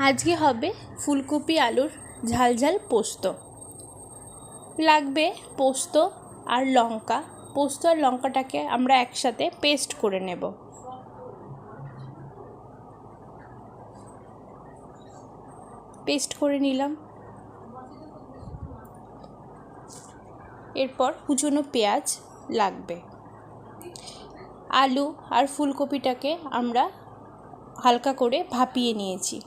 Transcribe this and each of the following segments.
আজকে হবে ফুলকপি আলুর ঝাল ঝাল পোস্ত। লাগবে পোস্ত আর লঙ্কা। পোস্ত আর লঙ্কাটাকে আমরা একসাথে পেস্ট করে নেব। পেস্ট করে নিলাম। এরপর কুচনো পেঁয়াজ লাগবে। আলু আর ফুলকপিটাকে আমরা হালকা করে ভাপিয়ে নিয়েছি।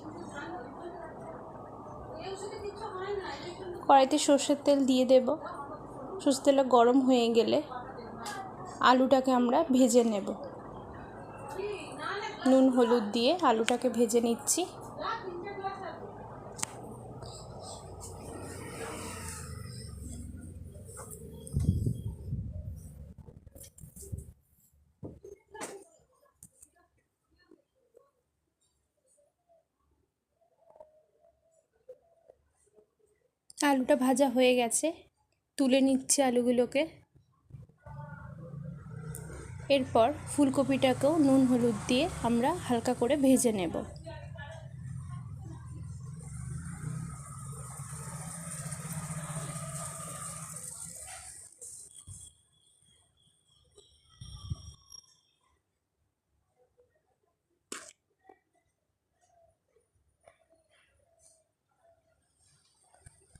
কড়াইতে সর্ষের তেল দিয়ে দেব। সর্ষের তেলটা গরম হয়ে গেলে আলুটাকে আমরা ভেজে নেব। নুন হলুদ দিয়ে আলুটাকে ভেজে নিচ্ছি। আলুটা ভাজা হয়ে গেছে, তুলে নিচ্ছি আলুগুলোকে। এরপর ফুলকপিটাকেও নুন হলুদ দিয়ে আমরা হালকা করে ভেজে নেব।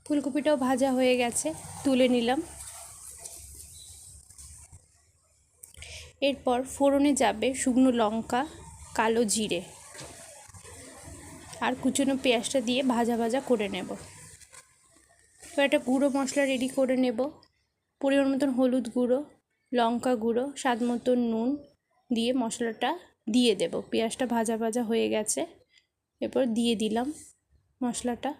ফুলকপিটাও ভাজা হয়ে গেছে, তুলে নিলাম। এরপর ফোড়নে যাবে শুকনো লঙ্কা, কালো জিরে আর কুচনো পেঁয়াজটা দিয়ে ভাজা ভাজা করে নেব। এবার একটা গুঁড়ো মশলা রেডি করে নেব। পরিমাণ মতন হলুদ গুঁড়ো, লঙ্কা গুঁড়ো, স্বাদ মতন নুন দিয়ে মশলাটা দিয়ে দেব। পেঁয়াজটা ভাজা ভাজা হয়ে গেছে, এরপর দিয়ে দিলাম মশলাটা,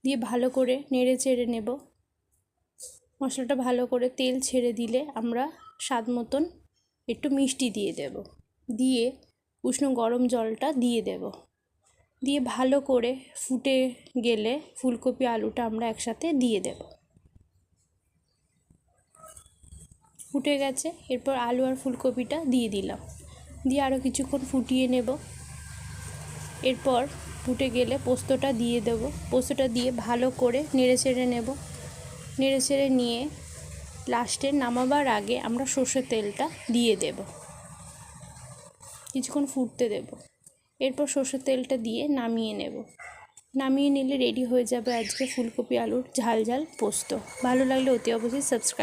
দিয়ে ভালো করে নেড়ে চেড়ে নেব। মশলাটা ভালো করে তেল ছেড়ে দিলে আমরা স্বাদ মতন একটু মিষ্টি দিয়ে দেব। দিয়ে উষ্ণ গরম জলটা দিয়ে দেব। দিয়ে ভালো করে ফুটে গেলে ফুলকপি আলুটা আমরা একসাথে দিয়ে দেব। ফুটে গেছে, এরপর আলু আর ফুলকপিটা দিয়ে দিলাম। দিয়ে আরও কিছুক্ষণ ফুটিয়ে নেব। এরপর ফুটে গেলে পোস্তটা দিয়ে দেব। পোস্তটা দিয়ে ভালো করে নেড়ে চেড়ে নেব। নেড়ে চেড়ে নিয়ে লাস্টে নামাবার আগে আমরা সর্ষের তেলটা দিয়ে দেব। কিছুক্ষণ ফুটতে দেব। এরপর সর্ষের তেলটা দিয়ে নামিয়ে নেব। নামিয়ে নিলে রেডি হয়ে যাবে আজকে ফুলকপি আলুর ঝাল ঝাল পোস্ত। ভালো লাগলে অতি অবশ্যই সাবস্ক্রাইব।